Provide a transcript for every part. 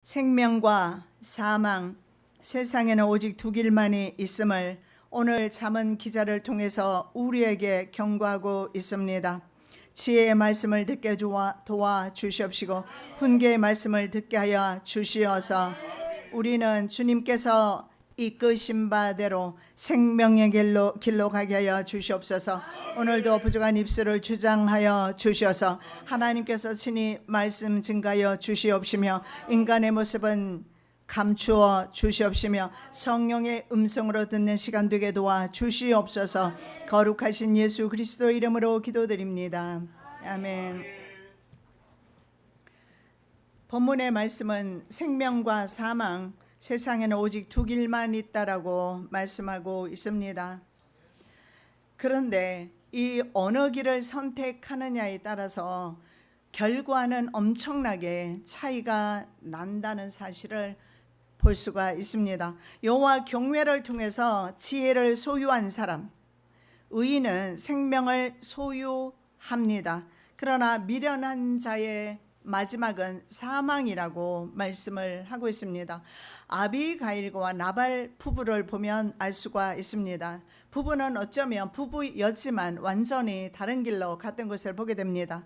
생명과 사망, 세상에는 오직 두 길만이 있음을 오늘 잠언 기자를 통해서 우리에게 경고하고 있습니다. 지혜의 말씀을 듣게 도와주시옵시고 훈계의 말씀을 듣게 하여 주시어서 우리는 주님께서 이끄신 바대로 생명의 길로 가게 하여 주시옵소서. 오늘도 부족한 입술을 주장하여 주셔서 하나님께서 친히 말씀 증가하여 주시옵시며 인간의 모습은 감추어 주시옵시며 성령의 음성으로 듣는 시간 되게 도와 주시옵소서. 거룩하신 예수 그리스도 이름으로 기도드립니다. 아멘. 본문의 말씀은 생명과 사망, 세상에는 오직 두 길만 있다라고 말씀하고 있습니다. 그런데 이 어느 길을 선택하느냐에 따라서 결과는 엄청나게 차이가 난다는 사실을 볼 수가 있습니다. 여호와 경외를 통해서 지혜를 소유한 사람, 의인은 생명을 소유합니다. 그러나 미련한 자의 마지막은 사망이라고 말씀을 하고 있습니다. 아비가일과 나발 부부를 보면 알 수가 있습니다. 부부는 어쩌면 부부였지만 완전히 다른 길로 갔던 것을 보게 됩니다.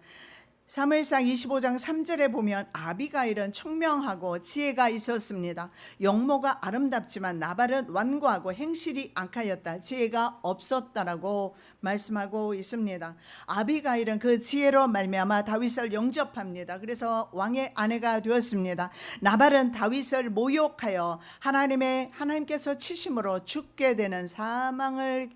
사무엘상 25장 3절에 보면 아비가일은 청명하고 지혜가 있었습니다. 영모가 아름답지만 나발은 완고하고 행실이 악하였다. 지혜가 없었다라고 말씀하고 있습니다. 아비가일은 그 지혜로 말미암아 다윗을 영접합니다. 그래서 왕의 아내가 되었습니다. 나발은 다윗을 모욕하여 하나님께서 치심으로 죽게 되는 사망을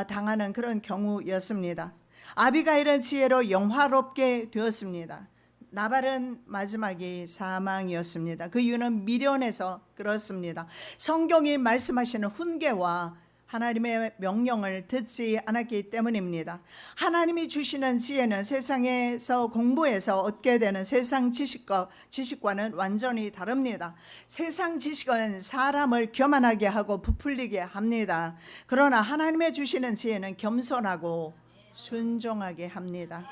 당하는 그런 경우였습니다. 아비가일은 지혜로 영화롭게 되었습니다. 나발은 마지막이 사망이었습니다. 그 이유는 미련해서 그렇습니다. 성경이 말씀하시는 훈계와 하나님의 명령을 듣지 않았기 때문입니다. 하나님이 주시는 지혜는 세상에서 공부해서 얻게 되는 세상 지식과는 완전히 다릅니다. 세상 지식은 사람을 교만하게 하고 부풀리게 합니다. 그러나 하나님의 주시는 지혜는 겸손하고 순종하게 합니다.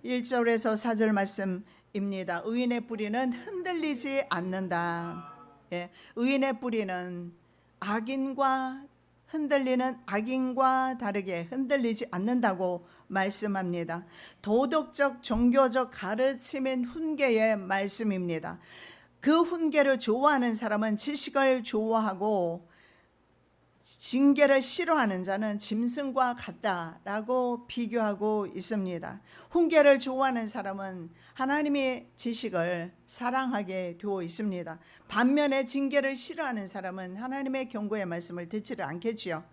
1절에서 4절 말씀입니다. 의인의 뿌리는 흔들리지 않는다. 의인의 뿌리는 흔들리는 악인과 다르게 흔들리지 않는다고 말씀합니다. 도덕적 종교적 가르침인 훈계의 말씀입니다. 그 훈계를 좋아하는 사람은 지식을 좋아하고 징계를 싫어하는 자는 짐승과 같다라고 비교하고 있습니다. 훈계를 좋아하는 사람은 하나님의 지식을 사랑하게 되어 있습니다. 반면에 징계를 싫어하는 사람은 하나님의 경고의 말씀을 듣지를 않겠지요.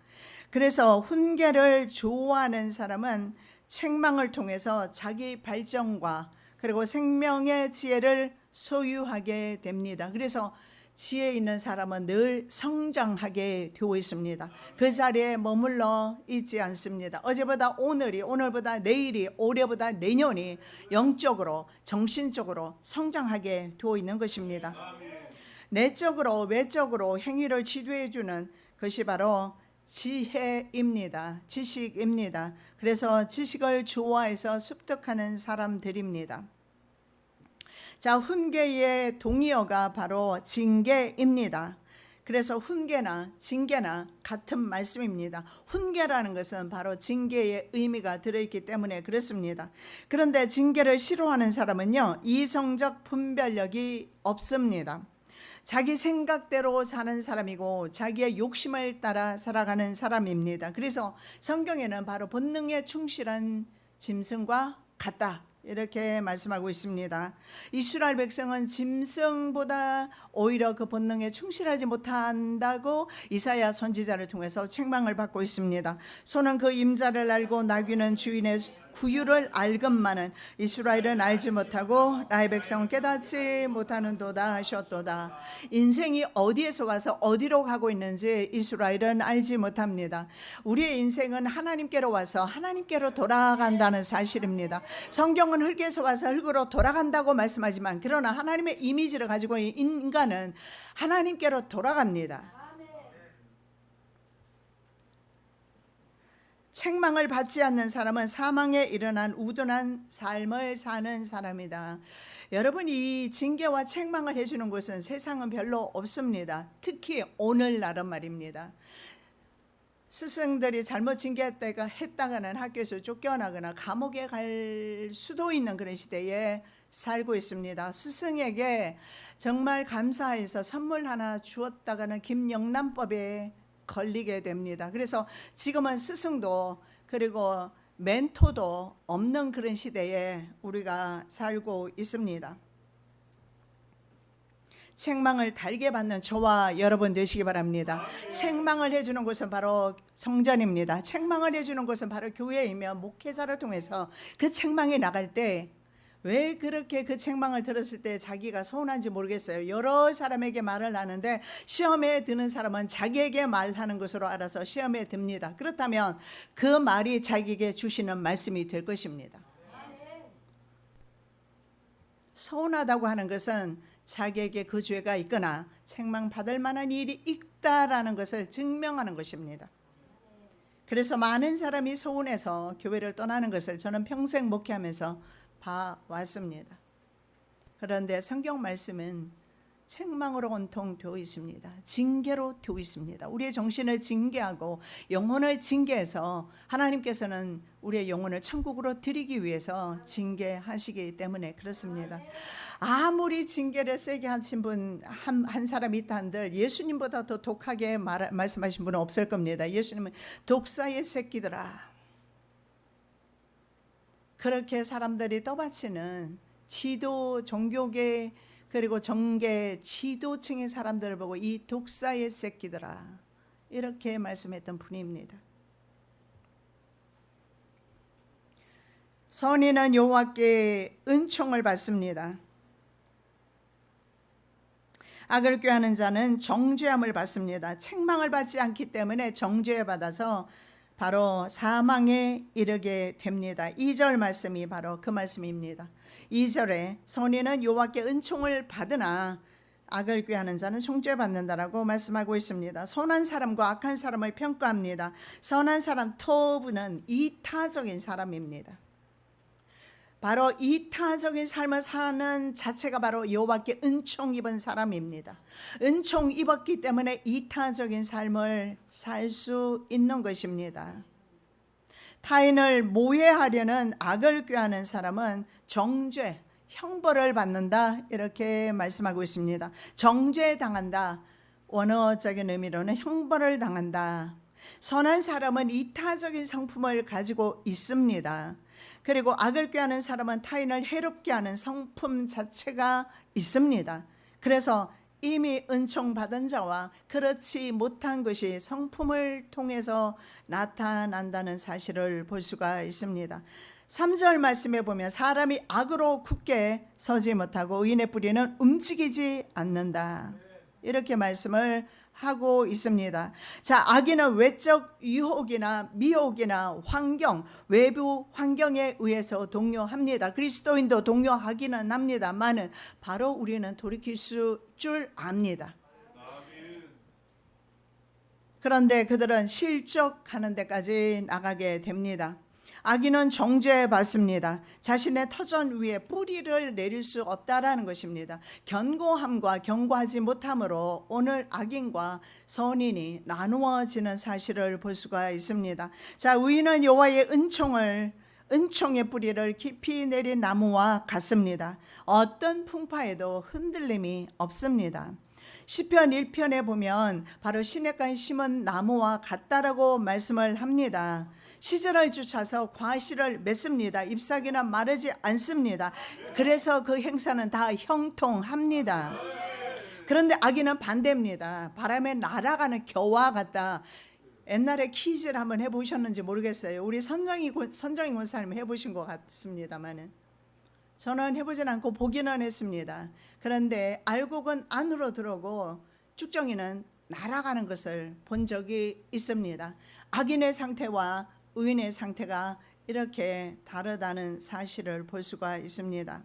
그래서 훈계를 좋아하는 사람은 책망을 통해서 자기 발전과 그리고 생명의 지혜를 소유하게 됩니다. 그래서 지혜 있는 사람은 늘 성장하게 되어 있습니다. 그 자리에 머물러 있지 않습니다. 어제보다 오늘이, 오늘보다 내일이, 올해보다 내년이 영적으로 정신적으로 성장하게 되어 있는 것입니다. 내적으로 외적으로 행위를 지도해 주는 것이 바로 지혜입니다. 지식입니다. 그래서 지식을 좋아해서 습득하는 사람들입니다. 자, 훈계의 동의어가 바로 징계입니다. 그래서 훈계나 징계나 같은 말씀입니다. 훈계라는 것은 바로 징계의 의미가 들어있기 때문에 그렇습니다. 그런데 징계를 싫어하는 사람은요, 이성적 분별력이 없습니다. 자기 생각대로 사는 사람이고 자기의 욕심을 따라 살아가는 사람입니다. 그래서 성경에는 바로 본능에 충실한 짐승과 같다, 이렇게 말씀하고 있습니다. 이스라엘 백성은 짐승보다 오히려 그 본능에 충실하지 못한다고 이사야 선지자를 통해서 책망을 받고 있습니다. 소는 그 임자를 알고 나귀는 주인의 구유를 알건만은 이스라엘은 알지 못하고 나의 백성은 깨닫지 못하는도다 하셨도다. 인생이 어디에서 와서 어디로 가고 있는지 이스라엘은 알지 못합니다. 우리의 인생은 하나님께로 와서 하나님께로 돌아간다는 사실입니다. 성경은 흙에서 와서 흙으로 돌아간다고 말씀하지만 그러나 하나님의 이미지를 가지고 있는 인간은 하나님께로 돌아갑니다. 책망을 받지 않는 사람은 사망에 일어난 우둔한 삶을 사는 사람이다. 여러분, 이 징계와 책망을 해주는 곳은 세상은 별로 없습니다. 특히 오늘날은 말입니다. 스승들이 잘못 징계했다가는 학교에서 쫓겨나거나 감옥에 갈 수도 있는 그런 시대에 살고 있습니다. 스승에게 정말 감사해서 선물 하나 주었다가는 김영란법에 걸리게 됩니다. 그래서 지금은 스승도 그리고 멘토도 없는 그런 시대에 우리가 살고 있습니다. 책망을 달게 받는 저와 여러분 되시기 바랍니다. 책망을 해주는 곳은 바로 성전입니다. 책망을 해주는 곳은 바로 교회이며 목회자를 통해서 그 책망이 나갈 때 왜 그렇게 그 책망을 들었을 때 자기가 서운한지 모르겠어요. 여러 사람에게 말을 하는데 시험에 드는 사람은 자기에게 말하는 것으로 알아서 시험에 듭니다. 그렇다면 그 말이 자기에게 주시는 말씀이 될 것입니다. 서운하다고 하는 것은 자기에게 그 죄가 있거나 책망받을 만한 일이 있다라는 것을 증명하는 것입니다. 그래서 많은 사람이 서운해서 교회를 떠나는 것을 저는 평생 목회하면서 봐왔습니다. 그런데 성경 말씀은 책망으로 온통 되어 있습니다. 징계로 되어 있습니다. 우리의 정신을 징계하고 영혼을 징계해서 하나님께서는 우리의 영혼을 천국으로 드리기 위해서 징계하시기 때문에 그렇습니다. 아무리 징계를 세게 하신 분 한 사람이 있다 한들 예수님보다 더 독하게 말씀하신 분은 없을 겁니다. 예수님은 독사의 새끼들아, 그렇게 사람들이 떠받치는 지도, 종교계 그리고 정계 지도층의 사람들을 보고 이 독사의 새끼들아, 이렇게 말씀했던 분입니다. 선인은 여호와께 은총을 받습니다. 악을 꾀하는 자는 정죄함을 받습니다. 책망을 받지 않기 때문에 정죄 받아서 바로 사망에 이르게 됩니다. 2절 말씀이 바로 그 말씀입니다. 2절에 선인은 여호와께 은총을 받으나 악을 꾀하는 자는 정죄받는다라고 말씀하고 있습니다. 선한 사람과 악한 사람을 평가합니다. 선한 사람 토브는 이타적인 사람입니다. 바로 이타적인 삶을 사는 자체가 바로 여호와께 은총 입은 사람입니다. 은총 입었기 때문에 이타적인 삶을 살 수 있는 것입니다. 타인을 모해하려는 악을 꾀하는 사람은 정죄, 형벌을 받는다, 이렇게 말씀하고 있습니다. 정죄당한다, 원어적인 의미로는 형벌을 당한다. 선한 사람은 이타적인 성품을 가지고 있습니다. 그리고 악을 꾀하는 사람은 타인을 해롭게 하는 성품 자체가 있습니다. 그래서 이미 은총 받은 자와 그렇지 못한 것이 성품을 통해서 나타난다는 사실을 볼 수가 있습니다. 3절 말씀에 보면 사람이 악으로 굳게 서지 못하고 의인의 뿌리는 움직이지 않는다, 이렇게 말씀을 하고 있습니다. 자, 악인은 외적 유혹이나 미혹이나 환경, 외부 환경에 의해서 동요합니다. 그리스도인도 동요하기는 합니다만은 바로 우리는 돌이킬 줄 압니다. 그런데 그들은 실족하는 데까지 나가게 됩니다. 악인은 정죄받습니다. 자신의 터전 위에 뿌리를 내릴 수 없다라는 것입니다. 견고함과 견고하지 못함으로 오늘 악인과 선인이 나누어지는 사실을 볼 수가 있습니다. 자, 의인은 여호와의 은총의 뿌리를 깊이 내린 나무와 같습니다. 어떤 풍파에도 흔들림이 없습니다. 시편 1편에 보면 바로 시냇가에 심은 나무와 같다라고 말씀을 합니다. 시절을 쫓아서 과실을 맺습니다. 잎사귀나 마르지 않습니다. 그래서 그 행사는 다 형통합니다. 그런데 악인은 반대입니다. 바람에 날아가는 겨와 같다. 옛날에 퀴즈를 한번 해보셨는지 모르겠어요. 우리 선정희 권사님 해보신 것 같습니다만은 저는 해보진 않고 보기는 했습니다. 그런데 알곡은 안으로 들어오고 쭉정이는 날아가는 것을 본 적이 있습니다. 악인의 상태와 의인의 상태가 이렇게 다르다는 사실을 볼 수가 있습니다.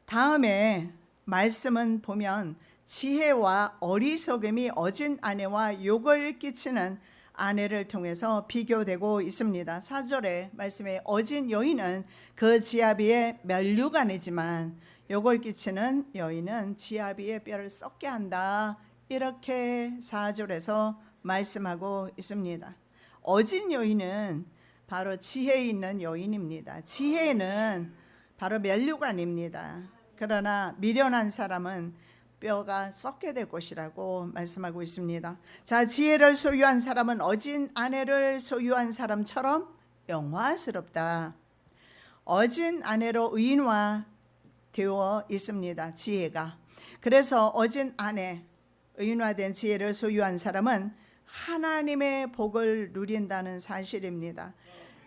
다음에 말씀은 보면 지혜와 어리석음이 어진 아내와 욕을 끼치는 아내를 통해서 비교되고 있습니다. 4절의 말씀에 어진 여인은 그 지아비의 면류관이지만 욕을 끼치는 여인은 지아비의 뼈를 썩게 한다. 이렇게 4절에서 말씀하고 있습니다. 어진 여인은 바로 지혜 있는 여인입니다. 지혜는 바로 면류관입니다. 그러나 미련한 사람은 뼈가 썩게 될 것이라고 말씀하고 있습니다. 자, 지혜를 소유한 사람은 어진 아내를 소유한 사람처럼 영화스럽다. 어진 아내로 의인화되어 있습니다. 지혜가. 그래서 어진 아내, 의인화된 지혜를 소유한 사람은 하나님의 복을 누린다는 사실입니다.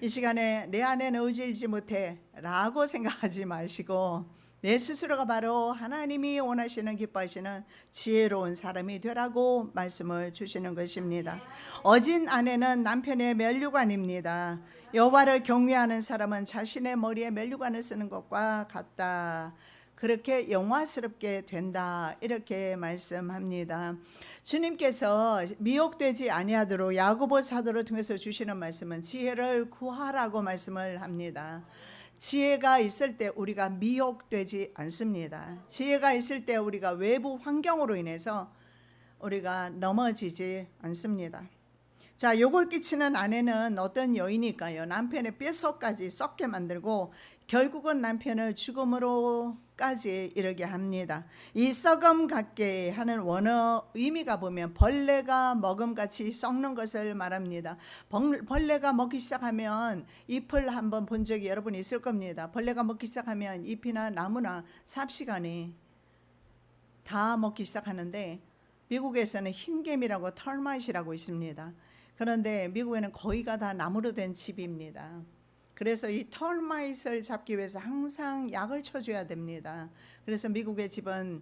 이 시간에 내 아내는 의지일지 못해 라고 생각하지 마시고 내 스스로가 바로 하나님이 원하시는 기뻐하시는 지혜로운 사람이 되라고 말씀을 주시는 것입니다. 어진 아내는 남편의 면류관입니다. 여호와를 경외하는 사람은 자신의 머리에 면류관을 쓰는 것과 같다. 그렇게 영화스럽게 된다. 이렇게 말씀합니다. 주님께서 미혹되지 아니하도록 야고보 사도를 통해서 주시는 말씀은 지혜를 구하라고 말씀을 합니다. 지혜가 있을 때 우리가 미혹되지 않습니다. 지혜가 있을 때 우리가 외부 환경으로 인해서 우리가 넘어지지 않습니다. 자, 욕을 끼치는 아내는 어떤 여인일까요? 남편의 뼛속까지 썩게 만들고 결국은 남편을 죽음으로까지 이르게 합니다. 이 썩음 같게 하는 원어 의미가 보면 벌레가 먹음같이 썩는 것을 말합니다. 벌레가 먹기 시작하면 잎을 한번 본 적이 여러분 있을 겁니다. 벌레가 먹기 시작하면 잎이나 나무나 삽시간이 다 먹기 시작하는데 미국에서는 흰개미라고 털마잇이라고 있습니다. 그런데 미국에는 거의가 다 나무로 된 집입니다. 그래서 이 털마잇을 잡기 위해서 항상 약을 쳐줘야 됩니다. 그래서 미국의 집은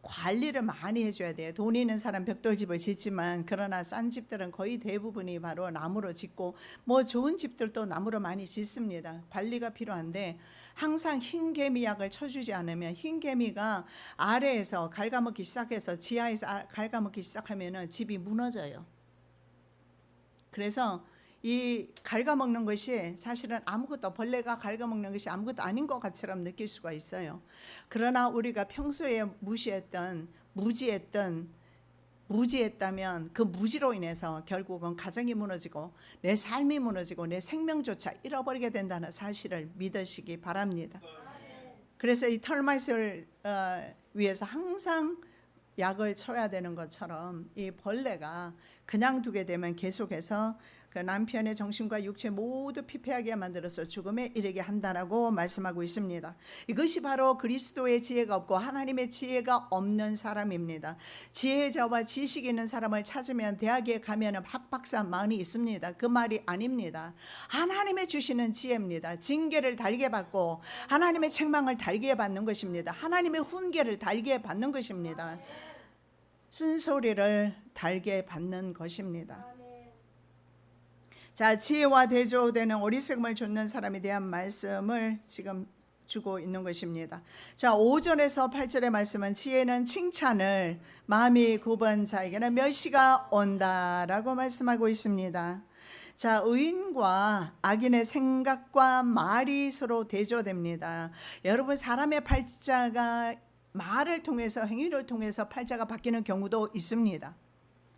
관리를 많이 해줘야 돼요. 돈 있는 사람 벽돌집을 짓지만 그러나 싼 집들은 거의 대부분이 바로 나무로 짓고 뭐 좋은 집들도 나무로 많이 짓습니다. 관리가 필요한데 항상 흰개미 약을 쳐주지 않으면 흰개미가 아래에서 갉아먹기 시작해서 지하에서 갉아먹기 시작하면 집이 무너져요. 그래서 이 갉아먹는 것이 사실은 아무것도 벌레가 갉아먹는 것이 아무것도 아닌 것 같처럼 느낄 수가 있어요. 그러나 우리가 평소에 무지했다면 그 무지로 인해서 결국은 가정이 무너지고 내 삶이 무너지고 내 생명조차 잃어버리게 된다는 사실을 믿으시기 바랍니다. 그래서 이 털마잇을 위해서 항상 약을 쳐야 되는 것처럼 이 벌레가 그냥 두게 되면 계속해서 그 남편의 정신과 육체 모두 피폐하게 만들어서 죽음에 이르게 한다라고 말씀하고 있습니다. 이것이 바로 그리스도의 지혜가 없고 하나님의 지혜가 없는 사람입니다. 지혜자와 지식 있는 사람을 찾으면 대학에 가면 학박사 많이 있습니다. 그 말이 아닙니다. 하나님의 주시는 지혜입니다. 징계를 달게 받고 하나님의 책망을 달게 받는 것입니다. 하나님의 훈계를 달게 받는 것입니다. 쓴소리를 달게 받는 것입니다. 자, 지혜와 대조되는 어리석음을 좇는 사람에 대한 말씀을 지금 주고 있는 것입니다. 자, 5절에서 8절의 말씀은 지혜는 칭찬을 마음이 굽은 자에게는 멸시가 온다라고 말씀하고 있습니다. 자, 의인과 악인의 생각과 말이 서로 대조됩니다. 여러분, 사람의 팔자가 말을 통해서 행위를 통해서 팔자가 바뀌는 경우도 있습니다.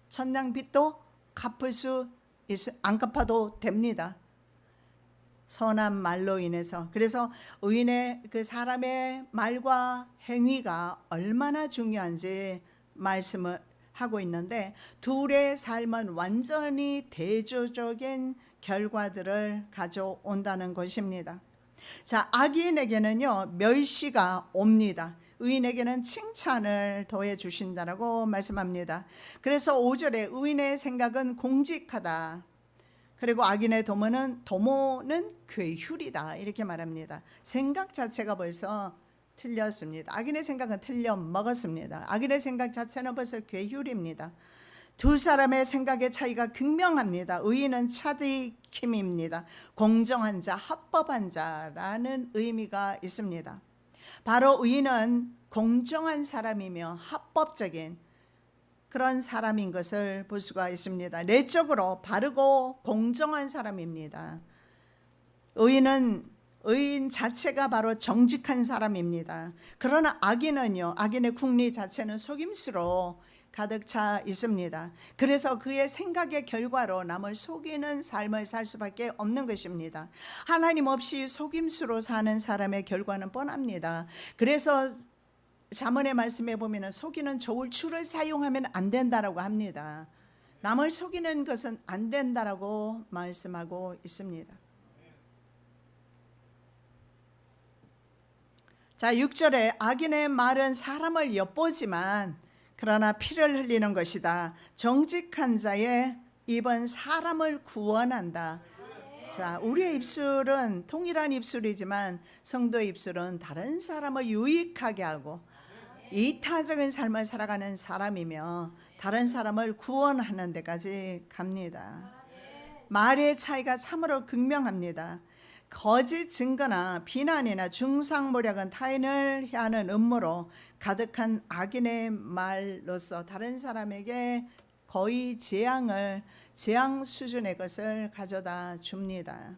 천냥빚도 갚을 수 안 갚아도 됩니다. 선한 말로 인해서. 그래서 의인의 그 사람의 말과 행위가 얼마나 중요한지 말씀을 하고 있는데 둘의 삶은 완전히 대조적인 결과들을 가져온다는 것입니다. 자, 악인에게는요 멸시가 옵니다. 의인에게는 칭찬을 더해 주신다라고 말씀합니다. 그래서 5절에 의인의 생각은 공직하다. 그리고 악인의 도모는 괴휼이다. 이렇게 말합니다. 생각 자체가 벌써 틀렸습니다. 악인의 생각은 틀려 먹었습니다. 악인의 생각 자체는 벌써 괴휼입니다. 두 사람의 생각의 차이가 극명합니다. 의인은 차디킴입니다. 공정한 자, 합법한 자라는 의미가 있습니다. 바로 의인은 공정한 사람이며 합법적인 그런 사람인 것을 볼 수가 있습니다. 내적으로 바르고 공정한 사람입니다. 의인 자체가 바로 정직한 사람입니다. 그러나 악인은요, 악인의 궁리 자체는 속임수로 가득 차 있습니다. 그래서 그의 생각의 결과로 남을 속이는 삶을 살 수밖에 없는 것입니다. 하나님 없이 속임수로 사는 사람의 결과는 뻔합니다. 그래서 잠언의 말씀에 보면 속이는 좋을 줄을 사용하면 안 된다라고 합니다. 남을 속이는 것은 안 된다라고 말씀하고 있습니다. 자, 6절에 악인의 말은 사람을 엿보지만 그러나 피를 흘리는 것이다. 정직한 자의 입은 사람을 구원한다. 자, 우리의 입술은 통일한 입술이지만 성도의 입술은 다른 사람을 유익하게 하고 이타적인 삶을 살아가는 사람이며 다른 사람을 구원하는 데까지 갑니다. 말의 차이가 참으로 극명합니다. 거짓 증거나 비난이나 중상모략은 타인을 해하는 음모로 가득한 악인의 말로서 다른 사람에게 거의 재앙 수준의 것을 가져다 줍니다.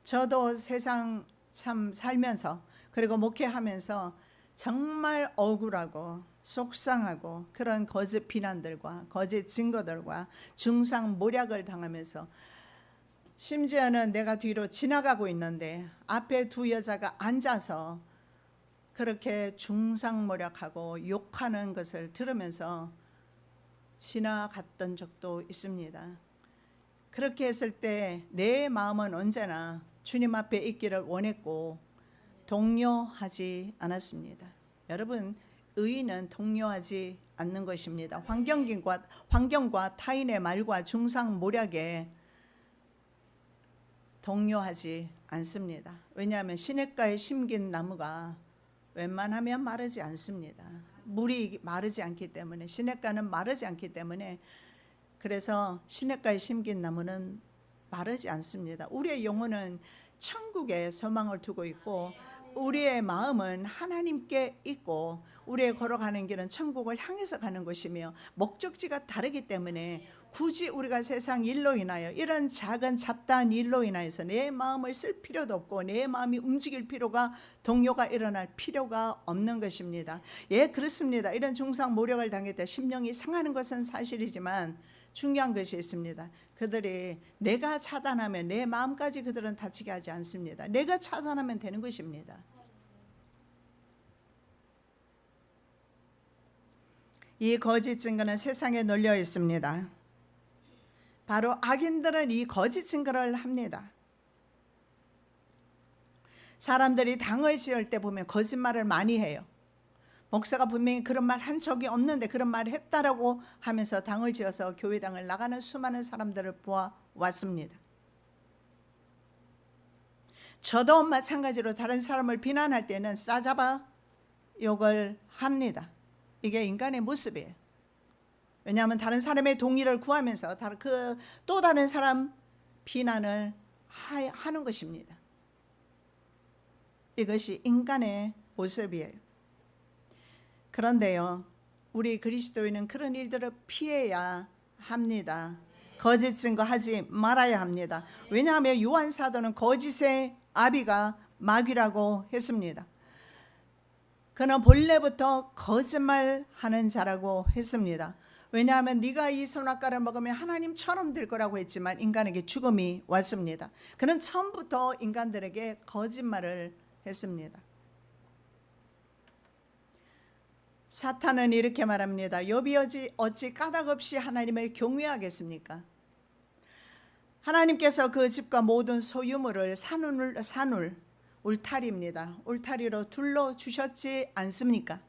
저도 세상 참 살면서 그리고 목회하면서 정말 억울하고 속상하고 그런 거짓 비난들과 거짓 증거들과 중상모략을 당하면서 심지어는 내가 뒤로 지나가고 있는데 앞에 두 여자가 앉아서 그렇게 중상모략하고 욕하는 것을 들으면서 지나갔던 적도 있습니다. 그렇게 했을 때 내 마음은 언제나 주님 앞에 있기를 원했고 동요하지 않았습니다. 여러분, 의인은 동요하지 않는 것입니다. 환경과 타인의 말과 중상모략에 동요하지 않습니다. 왜냐하면 시냇가에 심긴 나무가 웬만하면 마르지 않습니다. 물이 마르지 않기 때문에, 시냇가는 마르지 않기 때문에, 그래서 시냇가에 심긴 나무는 마르지 않습니다. 우리의 영혼은 천국에 소망을 두고 있고 우리의 마음은 하나님께 있고 우리의 걸어가는 길은 천국을 향해서 가는 것이며 목적지가 다르기 때문에 굳이 우리가 세상 일로 인하여 이런 작은 잡다한 일로 인하여서 내 마음을 쓸 필요도 없고 내 마음이 움직일 필요가 동요가 일어날 필요가 없는 것입니다. 예, 그렇습니다. 이런 중상모략을 당할 때 심령이 상하는 것은 사실이지만 중요한 것이 있습니다. 그들이 내가 차단하면 내 마음까지 그들은 다치게 하지 않습니다. 내가 차단하면 되는 것입니다. 이 거짓 증거는 세상에 널려 있습니다. 바로 악인들은 이 거짓 증거를 합니다. 사람들이 당을 지을 때 보면 거짓말을 많이 해요. 목사가 분명히 그런 말 한 적이 없는데 그런 말을 했다라고 하면서 당을 지어서 교회당을 나가는 수많은 사람들을 보아왔습니다. 저도 마찬가지로 다른 사람을 비난할 때는 싸잡아 욕을 합니다. 이게 인간의 모습이에요. 왜냐하면 다른 사람의 동의를 구하면서 또 다른 사람 비난을 하는 것입니다. 이것이 인간의 모습이에요. 그런데요, 우리 그리스도인은 그런 일들을 피해야 합니다. 거짓 증거하지 말아야 합니다. 왜냐하면 요한 사도는 거짓의 아비가 마귀라고 했습니다. 그는 본래부터 거짓말하는 자라고 했습니다. 왜냐하면 네가 이 선악과를 먹으면 하나님처럼 될 거라고 했지만 인간에게 죽음이 왔습니다. 그는 처음부터 인간들에게 거짓말을 했습니다. 사탄은 이렇게 말합니다. 욥이 어찌 까닭 없이 하나님을 경외하겠습니까? 하나님께서 그 집과 모든 소유물을 산울 울타리입니다. 울타리로 둘러주셨지 않습니까?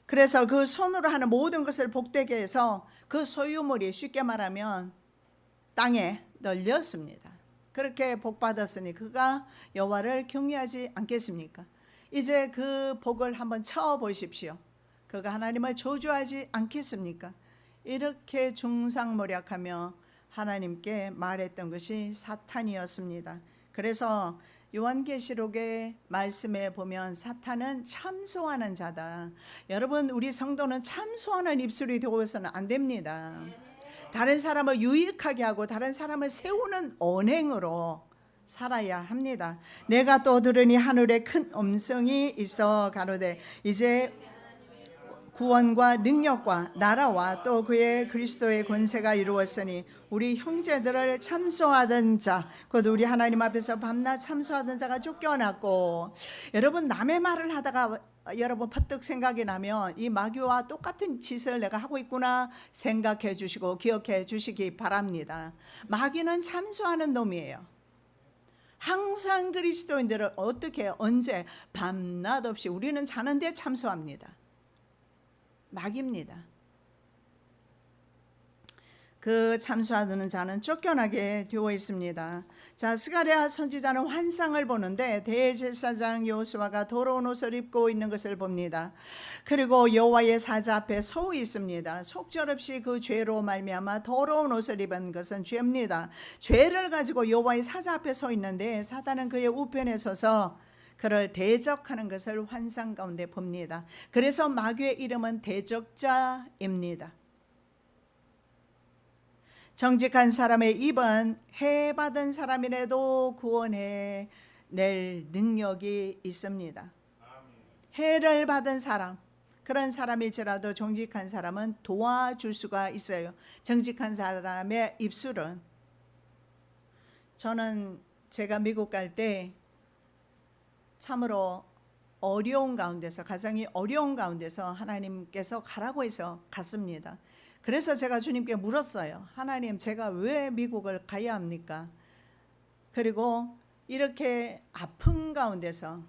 그래서 그 손으로 하는 모든 것을 복되게 해서 그 소유물이 쉽게 말하면 땅에 널렸습니다. 그렇게 복받았으니 그가 여호와를 경외하지 않겠습니까? 이제 그 복을 한번 쳐보십시오. 그가 하나님을 저주하지 않겠습니까? 이렇게 중상모략하며 하나님께 말했던 것이 사탄이었습니다. 그래서 요한계시록의 말씀에 보면 사탄은 참소하는 자다. 여러분, 우리 성도는 참소하는 입술이 되어서는 안 됩니다. 다른 사람을 유익하게 하고 다른 사람을 세우는 언행으로 살아야 합니다. 내가 또 들으니 하늘에 큰 음성이 있어 가로되 이제 구원과 능력과 나라와 또 그의 그리스도의 권세가 이루었으니 우리 형제들을 참소하던 자, 곧 우리 하나님 앞에서 밤낮 참소하던 자가 쫓겨났고. 여러분, 남의 말을 하다가 여러분 퍼뜩 생각이 나면 이 마귀와 똑같은 짓을 내가 하고 있구나 생각해 주시고 기억해 주시기 바랍니다. 마귀는 참소하는 놈이에요. 항상 그리스도인들을 어떻게 언제 밤낮 없이 우리는 자는데 참소합니다. 마귀입니다. 그 참소하는 자는 쫓겨나게 되어 있습니다. 자, 스가랴 선지자는 환상을 보는데 대제사장 여호수아가 더러운 옷을 입고 있는 것을 봅니다. 그리고 여호와의 사자 앞에 서 있습니다. 속절없이 그 죄로 말미암아 더러운 옷을 입은 것은 죄입니다. 죄를 가지고 여호와의 사자 앞에 서 있는데 사단은 그의 우편에 서서 그를 대적하는 것을 환상 가운데 봅니다. 그래서 마귀의 이름은 대적자입니다. 정직한 사람의 입은 해 받은 사람이라도 구원해 낼 능력이 있습니다. 해를 받은 사람, 그런 사람일지라도 정직한 사람은 도와줄 수가 있어요. 정직한 사람의 입술은, 저는 제가 미국 갈 때 참으로 어려운 가운데서, 가정이 어려운 가운데서 하나님께서 가라고 해서 갔습니다. 그래서 제가 주님께 물었어요. 하나님, 제가 왜 미국을 가야 합니까? 그리고 이렇게 아픈 가운데서,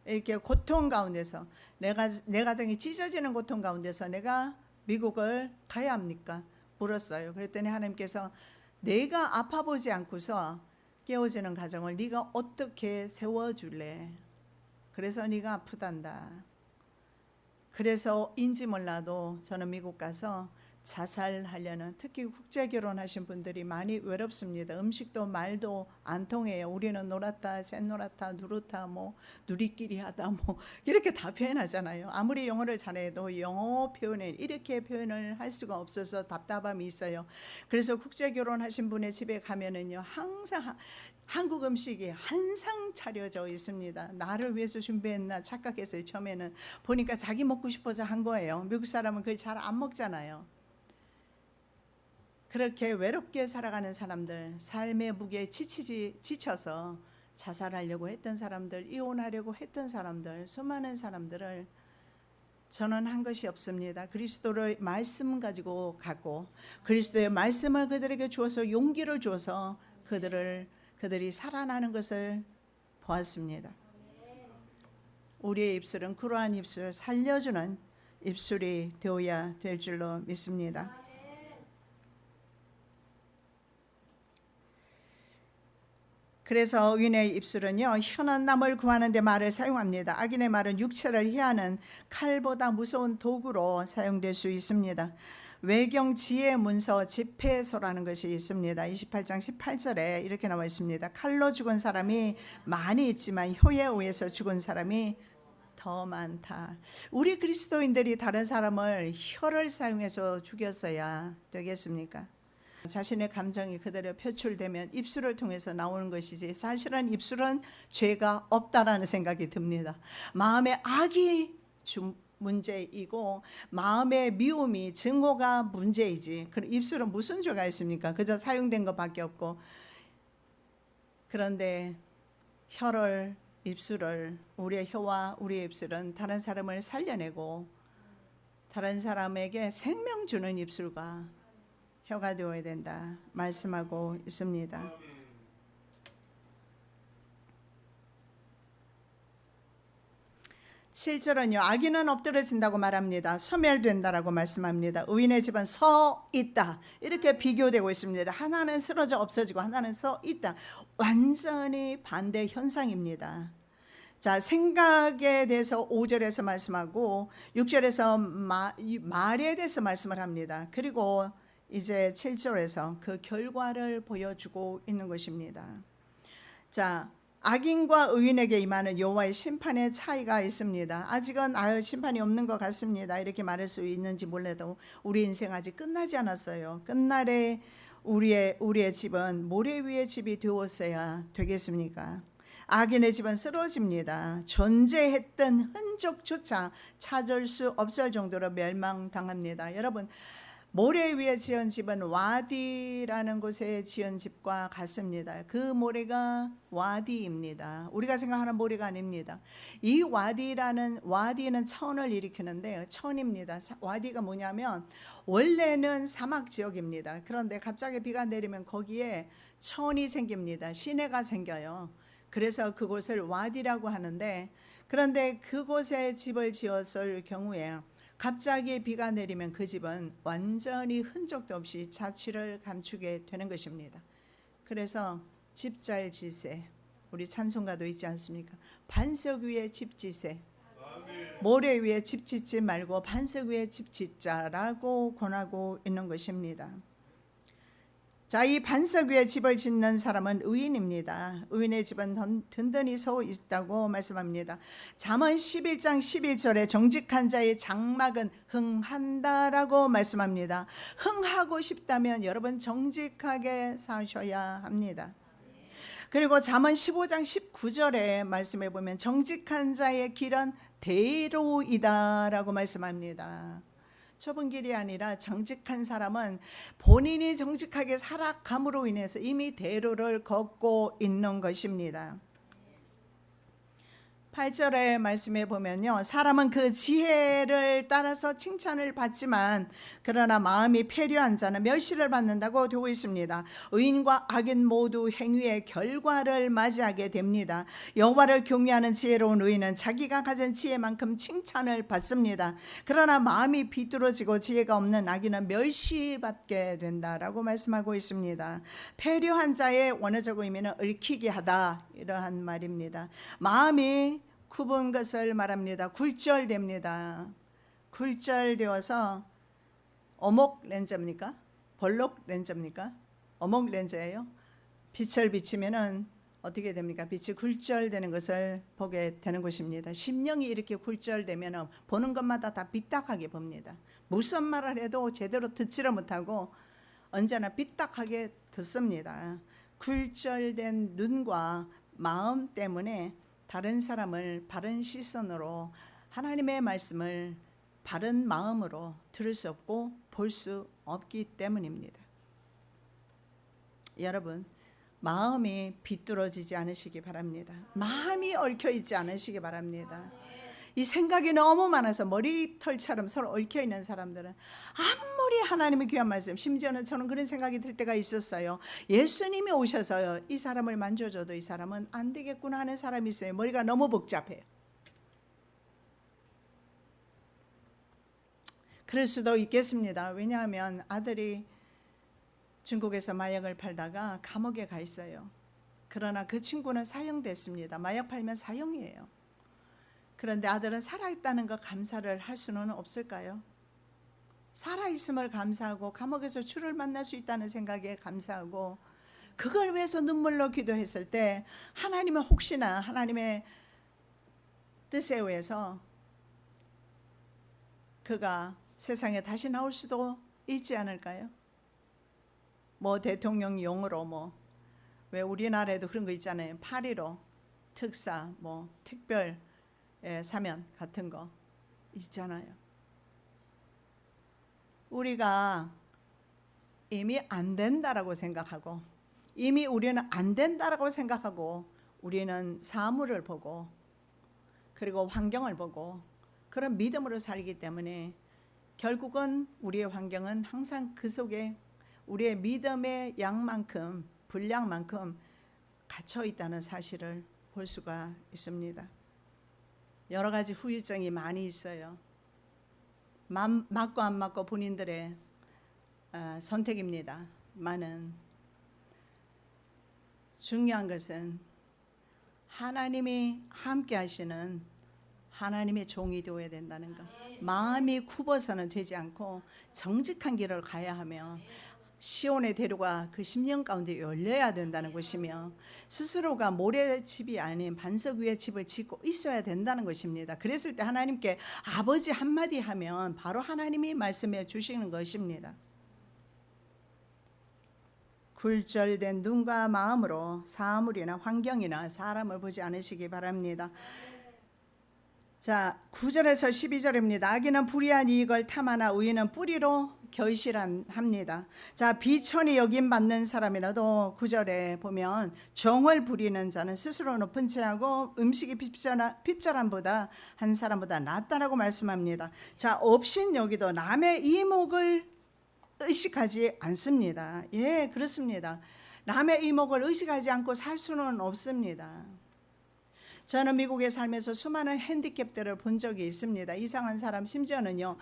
이렇게 고통 가운데서, 내 가정이 찢어지는 고통 가운데서 내가 미국을 가야 합니까? 물었어요. 그랬더니 하나님께서 내가 아파 보지 않고서 깨어지는 가정을 네가 어떻게 세워줄래? 그래서 네가 아프단다. 그래서인지 몰라도 저는 미국 가서 자살하려는, 특히 국제 결혼하신 분들이 많이 외롭습니다. 음식도 말도 안 통해요. 우리는 놀았다, 샛놀았다, 누르다, 뭐 누리끼리 하다, 뭐 이렇게 다 표현하잖아요. 아무리 영어를 잘해도 영어 표현을 이렇게 표현을 할 수가 없어서 답답함이 있어요. 그래서 국제 결혼하신 분의 집에 가면은요, 항상 한국 음식이 한상 차려져 있습니다. 나를 위해서 준비했나 착각했어요. 처음에는 보니까 자기 먹고 싶어서 한 거예요. 미국 사람은 그걸 잘 안 먹잖아요. 그렇게 외롭게 살아가는 사람들, 삶의 무게에 지쳐서 자살하려고 했던 사람들, 이혼하려고 했던 사람들, 수많은 사람들을 저는 한 것이 없습니다. 그리스도의 말씀 가지고 갔고, 그리스도의 말씀을 그들에게 주어서 용기를 주어서 그들이 살아나는 것을 보았습니다. 우리의 입술은 그러한 입술, 살려주는 입술이 되어야 될 줄로 믿습니다. 그래서 의인의 입술은요, 현한 남을 구하는 데 말을 사용합니다. 악인의 말은 육체를 해하는 칼보다 무서운 도구로 사용될 수 있습니다. 외경 지혜 문서 집회서라는 것이 있습니다. 28장 18절에 이렇게 나와 있습니다. 칼로 죽은 사람이 많이 있지만 혀에 의해서 죽은 사람이 더 많다. 우리 그리스도인들이 다른 사람을 혀를 사용해서 죽였어야 되겠습니까? 자신의 감정이 그대로 표출되면 입술을 통해서 나오는 것이지, 사실은 입술은 죄가 없다라는 생각이 듭니다. 마음의 악이 문제이고 마음의 미움이, 증오가 문제이지, 입술은 무슨 죄가 있습니까? 그저 사용된 것밖에 없고. 그런데 입술을, 우리의 혀와 우리의 입술은 다른 사람을 살려내고 다른 사람에게 생명 주는 입술과 혀가 되어야 된다 말씀하고 있습니다. 실제로는요, 악인은 엎드러진다고 말합니다. 소멸된다라고 말씀합니다. 의인의 집은 서 있다, 이렇게 비교되고 있습니다. 하나는 쓰러져 없어지고 하나는 서 있다. 완전히 반대 현상입니다. 자, 생각에 대해서 5절에서 말씀하고 6절에서 말에 대해서 말씀을 합니다. 그리고 이제 7절에서 그 결과를 보여주고 있는 것입니다. 자, 악인과 의인에게 임하는 여호와의 심판의 차이가 있습니다. 아직은 심판이 없는 것 같습니다. 이렇게 말할 수 있는지 몰라도 우리 인생 아직 끝나지 않았어요. 끝날에 우리의 집은 모래 위의 집이 되었어야 되겠습니까? 악인의 집은 쓰러집니다. 존재했던 흔적조차 찾을 수 없을 정도로 멸망당합니다. 여러분, 모래 위에 지은 집은 와디라는 곳에 지은 집과 같습니다. 그 모래가 와디입니다. 우리가 생각하는 모래가 아닙니다. 이 와디는 천을 일으키는데 천입니다. 와디가 뭐냐면 원래는 사막 지역입니다. 그런데 갑자기 비가 내리면 거기에 천이 생깁니다. 시내가 생겨요. 그래서 그곳을 와디라고 하는데, 그런데 그곳에 집을 지었을 경우에 갑자기 비가 내리면 그 집은 완전히 흔적도 없이 자취를 감추게 되는 것입니다. 그래서 집잘지세, 우리 찬송가도 있지 않습니까? 반석 위에 집 지세, 모래 위에 집 짓지 말고 반석 위에 집 짓자라고 권하고 있는 것입니다. 자, 이 반석 위에 집을 짓는 사람은 의인입니다. 의인의 집은 든든히 서 있다고 말씀합니다. 잠언 11장 11절에 정직한 자의 장막은 흥한다라고 말씀합니다. 흥하고 싶다면 여러분 정직하게 사셔야 합니다. 그리고 잠언 15장 19절에 말씀해 보면 정직한 자의 길은 대로이다라고 말씀합니다. 좁은 길이 아니라 정직한 사람은 본인이 정직하게 살아감으로 인해서 이미 대로를 걷고 있는 것입니다. 8절의 말씀에 보면요, 사람은 그 지혜를 따라서 칭찬을 받지만 그러나 마음이 패류한 자는 멸시를 받는다고 되어 있습니다. 의인과 악인 모두 행위의 결과를 맞이하게 됩니다. 여호와를 경외하는 지혜로운 의인은 자기가 가진 지혜만큼 칭찬을 받습니다. 그러나 마음이 비뚤어지고 지혜가 없는 악인은 멸시받게 된다라고 말씀하고 있습니다. 패류한 자의 원어적 의미는 얽히게 하다, 이러한 말입니다. 마음이 굽은 것을 말합니다. 굴절됩니다. 굴절되어서 어목 렌즈입니까? 벌록 렌즈입니까? 어목 렌즈예요. 빛을 비치면은 어떻게 됩니까? 빛이 굴절되는 것을 보게 되는 것입니다. 심령이 이렇게 굴절되면 보는 것마다 다 삐딱하게 봅니다. 무슨 말을 해도 제대로 듣지를 못하고 언제나 삐딱하게 듣습니다. 굴절된 눈과 마음 때문에 다른 사람을 바른 시선으로, 하나님의 말씀을 바른 마음으로 들을 수 없고 볼 수 없기 때문입니다. 여러분, 마음이 비뚤어지지 않으시기 바랍니다. 마음이 얽혀있지 않으시기 바랍니다. 이 생각이 너무 많아서 머리털처럼 서로 얽혀있는 사람들은 아무리 하나님의 귀한 말씀, 심지어는 저는 그런 생각이 들 때가 있었어요. 예수님이 오셔서 이 사람을 만져줘도 이 사람은 안 되겠구나 하는 사람이 있어요. 머리가 너무 복잡해요. 그럴 수도 있겠습니다. 왜냐하면 아들이 중국에서 마약을 팔다가 감옥에 가 있어요. 그러나 그 친구는 사형됐습니다. 마약 팔면 사형이에요. 그런데 아들은 살아있다는 것 감사를 할 수는 없을까요? 살아있음을 감사하고 감옥에서 주를 만날 수 있다는 생각에 감사하고, 그걸 위해서 눈물로 기도했을 때 하나님은 혹시나 하나님의 뜻에 의해서 그가 세상에 다시 나올 수도 있지 않을까요? 뭐 대통령용으로 왜 우리나라에도 그런 거 있잖아요. 8.15 특사, 특별 사면 같은 거 있잖아요. 우리가 이미 안 된다라고 생각하고, 이미 우리는 안 된다라고 생각하고, 우리는 사물을 보고 그리고 환경을 보고 그런 믿음으로 살기 때문에 결국은 우리의 환경은 항상 그 속에 우리의 믿음의 양만큼, 분량만큼 갇혀 있다는 사실을 볼 수가 있습니다. 여러 가지 후유증이 많이 있어요. 맞고 안 맞고 본인들의 선택입니다. 많은 중요한 것은 하나님이 함께 하시는 하나님의 종이 되어야 된다는 것. 마음이 굽어서는 되지 않고 정직한 길을 가야 하며, 시온의 대로가 그 10년 가운데 열려야 된다는 것이며 스스로가 모래집이 아닌 반석 위에 집을 짓고 있어야 된다는 것입니다. 그랬을 때 하나님께 아버지 한마디 하면 바로 하나님이 말씀해 주시는 것입니다. 굴절된 눈과 마음으로 사물이나 환경이나 사람을 보지 않으시기 바랍니다. 자, 9절에서 12절입니다. 악인은 불의한 이익을 탐하나 의인은 뿌리로 결실합니다. 자, 비천히 여김받는 사람이라도 9절에 보면 정을 부리는 자는 스스로 높은 채하고 음식이 핍절함보다 한 사람보다 낫다라고 말씀합니다. 자, 업신여기도 남의 이목을 의식하지 않습니다. 예, 그렇습니다. 남의 이목을 의식하지 않고 살 수는 없습니다. 저는 미국에 살면서 수많은 핸디캡들을 본 적이 있습니다. 이상한 사람, 심지어는요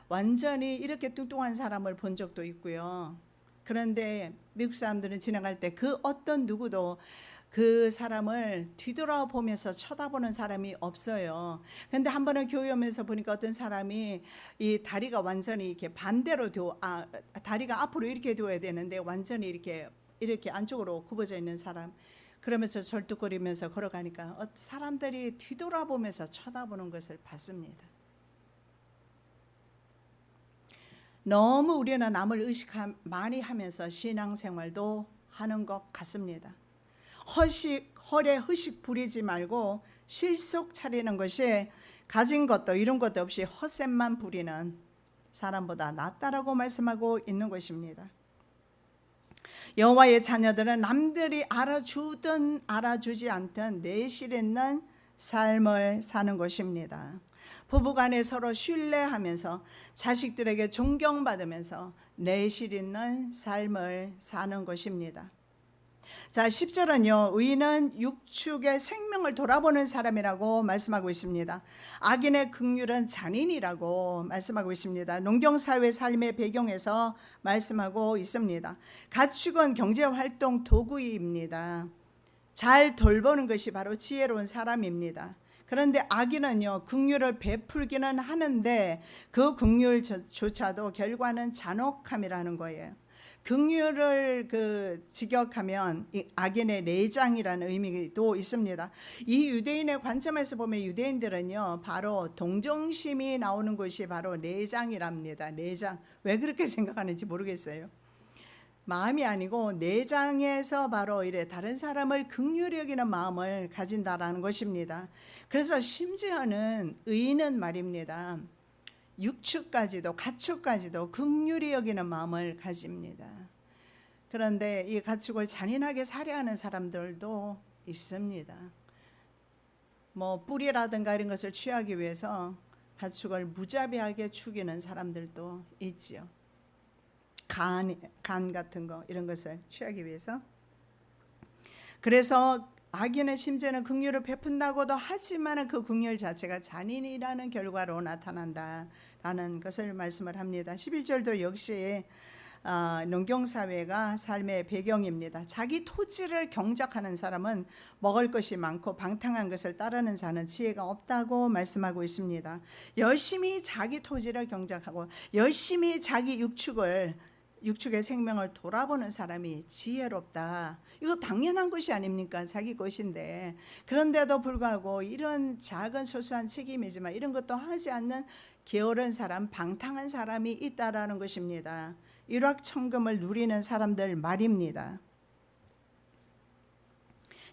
완전히 이렇게 뚱뚱한 사람을 본 적도 있고요. 그런데 미국 사람들은 지나갈 때 그 어떤 누구도 그 사람을 뒤돌아보면서 쳐다보는 사람이 없어요. 그런데 한 번은 교회 오면서 보니까 어떤 사람이 이 다리가 완전히 이렇게 반대로 다리가 앞으로 이렇게 두어야 되는데 완전히 이렇게 안쪽으로 굽어져 있는 사람. 그러면서 절뚝거리면서 걸어가니까 사람들이 뒤돌아보면서 쳐다보는 것을 봤습니다. 너무 우리는 남을 의식 많이 하면서 신앙생활도 하는 것 같습니다. 헐에 허식 부리지 말고 실속 차리는 것이 가진 것도 이런 것도 없이 헛셈만 부리는 사람보다 낫다라고 말씀하고 있는 것입니다. 여호와의 자녀들은 남들이 알아주든 알아주지 않든 내실 있는 삶을 사는 것입니다. 부부간에 서로 신뢰하면서 자식들에게 존경받으면서 내실 있는 삶을 사는 것입니다. 자, 10절은요 의인은 육축의 생명을 돌아보는 사람이라고 말씀하고 있습니다. 악인의 긍휼은 잔인이라고 말씀하고 있습니다. 농경사회 삶의 배경에서 말씀하고 있습니다. 가축은 경제활동 도구입니다. 잘 돌보는 것이 바로 지혜로운 사람입니다. 그런데 악인은요 긍휼을 베풀기는 하는데 그 긍휼조차도 결과는 잔혹함이라는 거예요. 긍휼을 직역하면 악인의 내장이라는 의미도 있습니다. 이 유대인의 관점에서 보면 유대인들은요 바로 동정심이 나오는 것이 바로 내장이랍니다. 내장. 왜 그렇게 생각하는지 모르겠어요. 마음이 아니고 내장에서 바로 이래 다른 사람을 긍휼히 여기는 마음을 가진다라는 것입니다. 그래서 심지어는 의인은 말입니다. 육축까지도 가축까지도 긍휼히 여기는 마음을 가집니다. 그런데 이 가축을 잔인하게 살해하는 사람들도 있습니다. 뭐 뿔이라든가 이런 것을 취하기 위해서 가축을 무자비하게 죽이는 사람들도 있지요. 간 같은 거 이런 것을 취하기 위해서. 그래서 악인은 심지어는 긍휼을 베푼다고도 하지만 그 긍휼 자체가 잔인이라는 결과로 나타난다라는 것을 말씀을 합니다. 11절도 역시 농경사회가 삶의 배경입니다. 자기 토지를 경작하는 사람은 먹을 것이 많고 방탕한 것을 따르는 자는 지혜가 없다고 말씀하고 있습니다. 열심히 자기 토지를 경작하고 열심히 자기 육축의 생명을 돌아보는 사람이 지혜롭다. 이거 당연한 것이 아닙니까? 자기 것인데. 그런데도 불구하고 이런 작은 소소한 책임이지만 이런 것도 하지 않는 게으른 사람, 방탕한 사람이 있다라는 것입니다. 일확천금을 누리는 사람들 말입니다.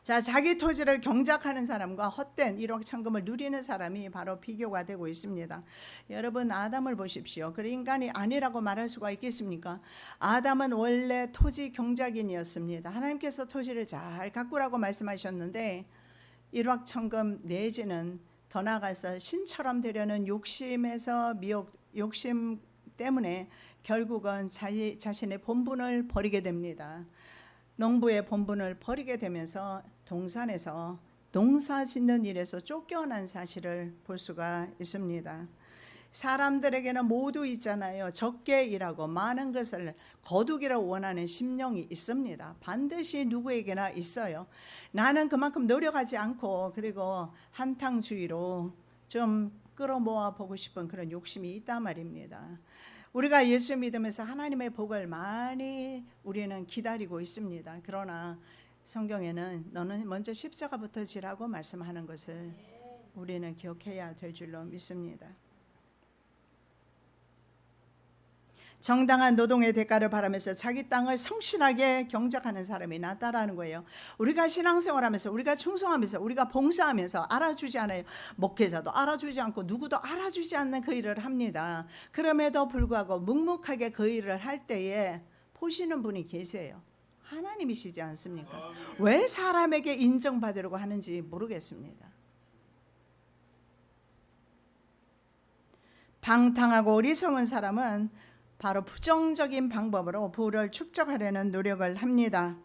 자, 자기 토지를 경작하는 사람과 헛된 일확천금을 누리는 사람이 바로 비교가 되고 있습니다. 여러분 아담을 보십시오. 그 인간이 아니라고 말할 수가 있겠습니까? 아담은 원래 토지 경작인이었습니다. 하나님께서 토지를 잘 가꾸라고 말씀하셨는데 일확천금 내지는 더 나아가서 신처럼 되려는 욕심 때문에 결국은 자신의 본분을 버리게 됩니다. 농부의 본분을 버리게 되면서 동산에서 농사 짓는 일에서 쫓겨난 사실을 볼 수가 있습니다. 사람들에게는 모두 있잖아요. 적게 일하고 많은 것을 거두기를 원하는 심령이 있습니다. 반드시 누구에게나 있어요. 나는 그만큼 노력하지 않고 그리고 한탕주의로 좀 끌어모아 보고 싶은 그런 욕심이 있단 말입니다. 우리가 예수 믿으면서 하나님의 복을 많이 우리는 기다리고 있습니다. 그러나 성경에는 너는 먼저 십자가부터 지라고 말씀하는 것을 우리는 기억해야 될 줄로 믿습니다. 정당한 노동의 대가를 바라면서 자기 땅을 성실하게 경작하는 사람이 낫다라는 거예요. 우리가 신앙생활하면서, 우리가 충성하면서, 우리가 봉사하면서 알아주지 않아요. 목회자도 알아주지 않고 누구도 알아주지 않는 그 일을 합니다. 그럼에도 불구하고 묵묵하게 그 일을 할 때에 보시는 분이 계세요. 하나님이시지 않습니까? 왜 사람에게 인정받으려고 하는지 모르겠습니다. 방탕하고 어리석은 사람은 바로 부정적인 방법으로 부를 축적하려는 노력을 합니다.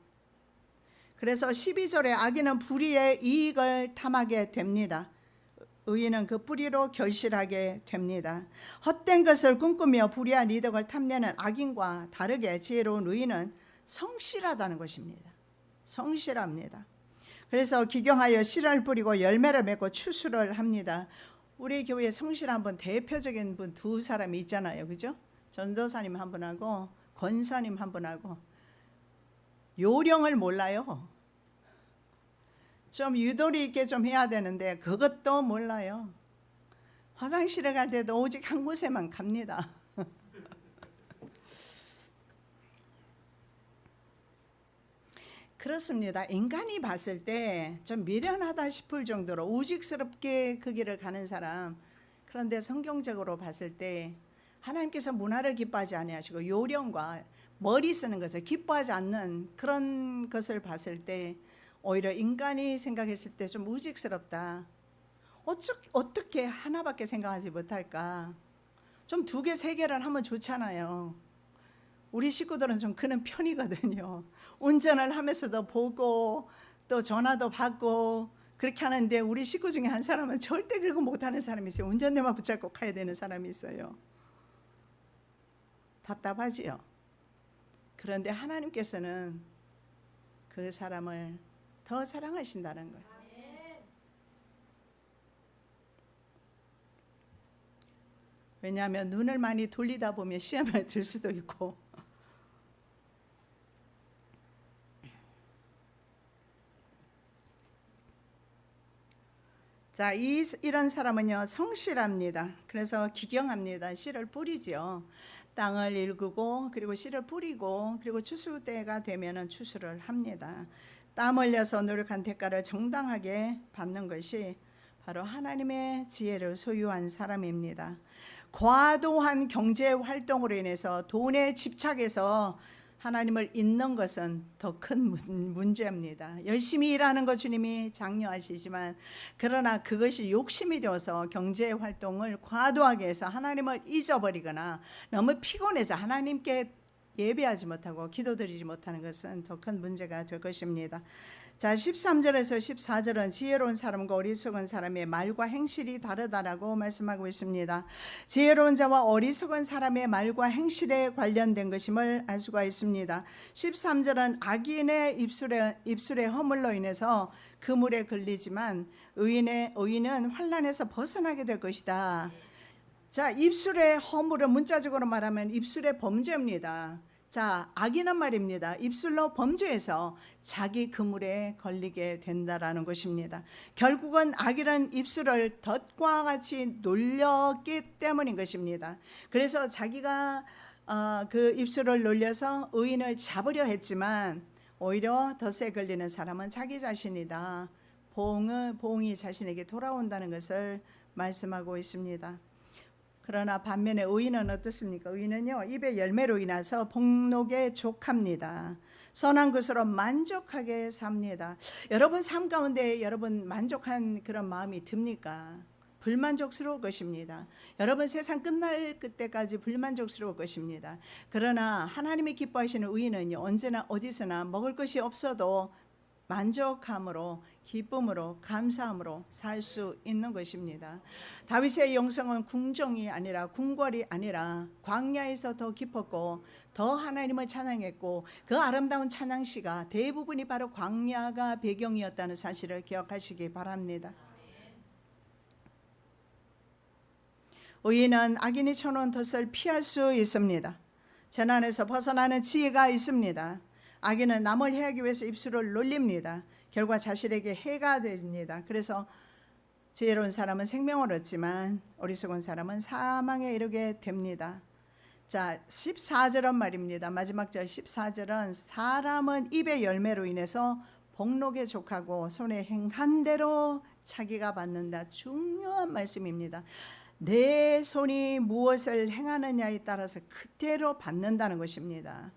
그래서 12절에 악인은 불의의 이익을 탐하게 됩니다. 의인은 그 뿌리로 결실하게 됩니다. 헛된 것을 꿈꾸며 불의한 이득을 탐내는 악인과 다르게 지혜로운 의인은 성실하다는 것입니다. 성실합니다. 그래서 기경하여 씨를 뿌리고 열매를 맺고 추수를 합니다. 우리 교회에 성실한 분, 대표적인 분 두 사람이 있잖아요. 그죠? 전도사님 한 분하고 권사님 한 분하고 요령을 몰라요. 좀 유도리 있게 좀 해야 되는데 그것도 몰라요. 화장실에 갈 때도 오직 한 곳에만 갑니다. 그렇습니다. 인간이 봤을 때 좀 미련하다 싶을 정도로 우직스럽게 그 길을 가는 사람, 그런데 성경적으로 봤을 때 하나님께서 문화를 기뻐하지 아니하시고 요령과 머리 쓰는 것을 기뻐하지 않는 그런 것을 봤을 때 오히려 인간이 생각했을 때 좀 우직스럽다. 어떻게 하나밖에 생각하지 못할까? 좀 두 개, 세 개를 하면 좋잖아요. 우리 식구들은 좀 그런 편이거든요. 운전을 하면서도 보고 또 전화도 받고 그렇게 하는데 우리 식구 중에 한 사람은 절대 그러고 못하는 사람이 있어요. 운전대만 붙잡고 가야 되는 사람이 있어요. 답답하지요. 그런데 하나님께서는 그 사람을 더 사랑하신다는 거예요. 왜냐하면 눈을 많이 돌리다 보면 시험에 들 수도 있고. 자, 이런 사람은요 성실합니다. 그래서 기경합니다. 씨를 뿌리죠. 땅을 일구고 그리고 씨를 뿌리고 그리고 추수 때가 되면은 추수를 합니다. 땀 흘려서 노력한 대가를 정당하게 받는 것이 바로 하나님의 지혜를 소유한 사람입니다. 과도한 경제 활동으로 인해서 돈에 집착해서 하나님을 잊는 것은 더 큰 문제입니다. 열심히 일하는 것 주님이 장려하시지만 그러나 그것이 욕심이 되어서 경제 활동을 과도하게 해서 하나님을 잊어버리거나 너무 피곤해서 하나님께 예배하지 못하고 기도드리지 못하는 것은 더 큰 문제가 될 것입니다. 자, 13절에서 14절은 지혜로운 사람과 어리석은 사람의 말과 행실이 다르다라고 말씀하고 있습니다. 지혜로운 자와 어리석은 사람의 말과 행실에 관련된 것임을 알 수가 있습니다. 13절은 악인의 입술의 허물로 인해서 그물에 걸리지만 의인은 환난에서 벗어나게 될 것이다. 자, 입술의 허물은 문자적으로 말하면 입술의 범죄입니다. 자, 악인은 말입니다. 입술로 범죄해서 자기 그물에 걸리게 된다라는 것입니다. 결국은 악인은 입술을 덫과 같이 놀렸기 때문인 것입니다. 그래서 자기가 그 입술을 놀려서 의인을 잡으려 했지만 오히려 덫에 걸리는 사람은 자기 자신이다. 보응이 자신에게 돌아온다는 것을 말씀하고 있습니다. 그러나 반면에 의인은 어떻습니까? 의인은요 입의 열매로 인해서 복록에 족합니다. 선한 것으로 만족하게 삽니다. 여러분 삶 가운데 여러분 만족한 그런 마음이 듭니까? 불만족스러울 것입니다. 여러분 세상 끝날 그때까지 불만족스러울 것입니다. 그러나 하나님이 기뻐하시는 의인은요 언제나 어디서나 먹을 것이 없어도 만족함으로 기쁨으로 감사함으로 살 수 있는 것입니다. 다윗의 영성은 궁정이 아니라 궁궐이 아니라 광야에서 더 깊었고 더 하나님을 찬양했고 그 아름다운 찬양시가 대부분이 바로 광야가 배경이었다는 사실을 기억하시기 바랍니다. 의인은 악인이 쳐놓은 덫을 피할 수 있습니다. 재난에서 벗어나는 지혜가 있습니다. 악인은 남을 해하기 위해서 입술을 놀립니다. 결과 자신에게 해가 됩니다. 그래서 지혜로운 사람은 생명을 얻지만 어리석은 사람은 사망에 이르게 됩니다. 자, 14절은 말입니다. 마지막 절 14절은 사람은 입의 열매로 인해서 복록에 족하고 손에 행한 대로 자기가 받는다. 중요한 말씀입니다. 내 손이 무엇을 행하느냐에 따라서 그대로 받는다는 것입니다.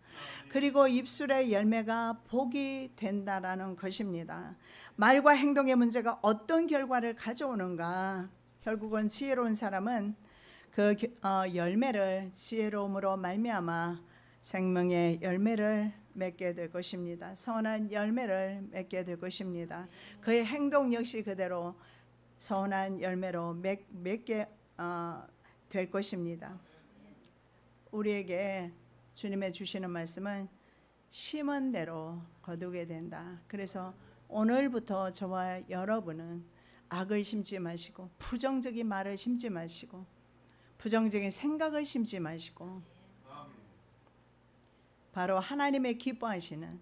그리고 입술의 열매가 복이 된다라는 것입니다. 말과 행동의 문제가 어떤 결과를 가져오는가? 결국은 지혜로운 사람은 그 열매를 지혜로움으로 말미암아 생명의 열매를 맺게 될 것입니다. 선한 열매를 맺게 될 것입니다. 그의 행동 역시 그대로 선한 열매로 맺게 될 것입니다. 우리에게 주님의 주시는 말씀은 심은 대로 거두게 된다. 그래서 오늘부터 저와 여러분은 악을 심지 마시고 부정적인 말을 심지 마시고 부정적인 생각을 심지 마시고 바로 하나님의 기뻐하시는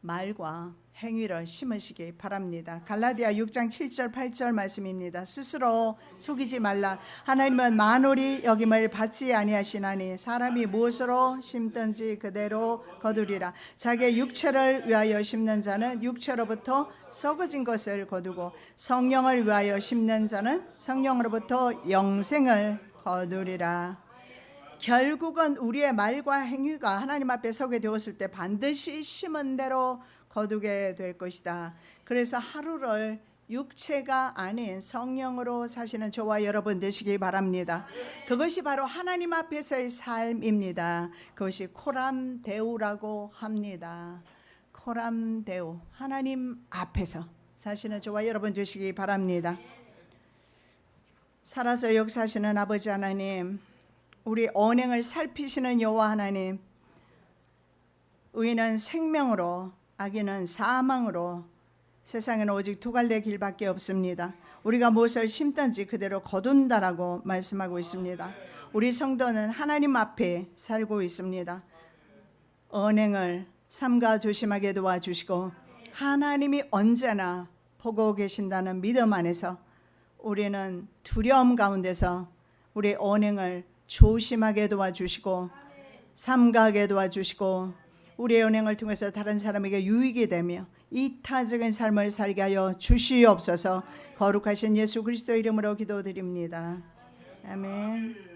말과 행위를 심으시기 바랍니다. 갈라디아 6장 7절 8절 말씀입니다. 스스로 속이지 말라. 하나님은 만홀이 여김을 받지 아니하시나니 사람이 무엇으로 심든지 그대로 거두리라. 자기의 육체를 위하여 심는 자는 육체로부터 썩어진 것을 거두고 성령을 위하여 심는 자는 성령으로부터 영생을 거두리라. 결국은 우리의 말과 행위가 하나님 앞에 서게 되었을 때 반드시 심은 대로 거두게 될 것이다. 그래서 하루를 육체가 아닌 성령으로 사시는 저와 여러분 되시기 바랍니다. 그것이 바로 하나님 앞에서의 삶입니다. 그것이 코람데우라고 합니다. 코람데우, 하나님 앞에서 사시는 저와 여러분 되시기 바랍니다. 살아서 역사하시는 아버지 하나님, 우리 언행을 살피시는 여호와 하나님, 의인은 생명으로 악인은 사망으로 세상에는 오직 두 갈래 길밖에 없습니다. 우리가 무엇을 심든지 그대로 거둔다라고 말씀하고 있습니다. 우리 성도는 하나님 앞에 살고 있습니다. 언행을 삼가 조심하게 도와주시고 하나님이 언제나 보고 계신다는 믿음 안에서 우리는 두려움 가운데서 우리 언행을 조심하게 도와주시고 삼가하게 도와주시고 우리의 언행을 통해서 다른 사람에게 유익이 되며 이타적인 삶을 살게 하여 주시옵소서. 거룩하신 예수 그리스도 이름으로 기도드립니다. 아멘.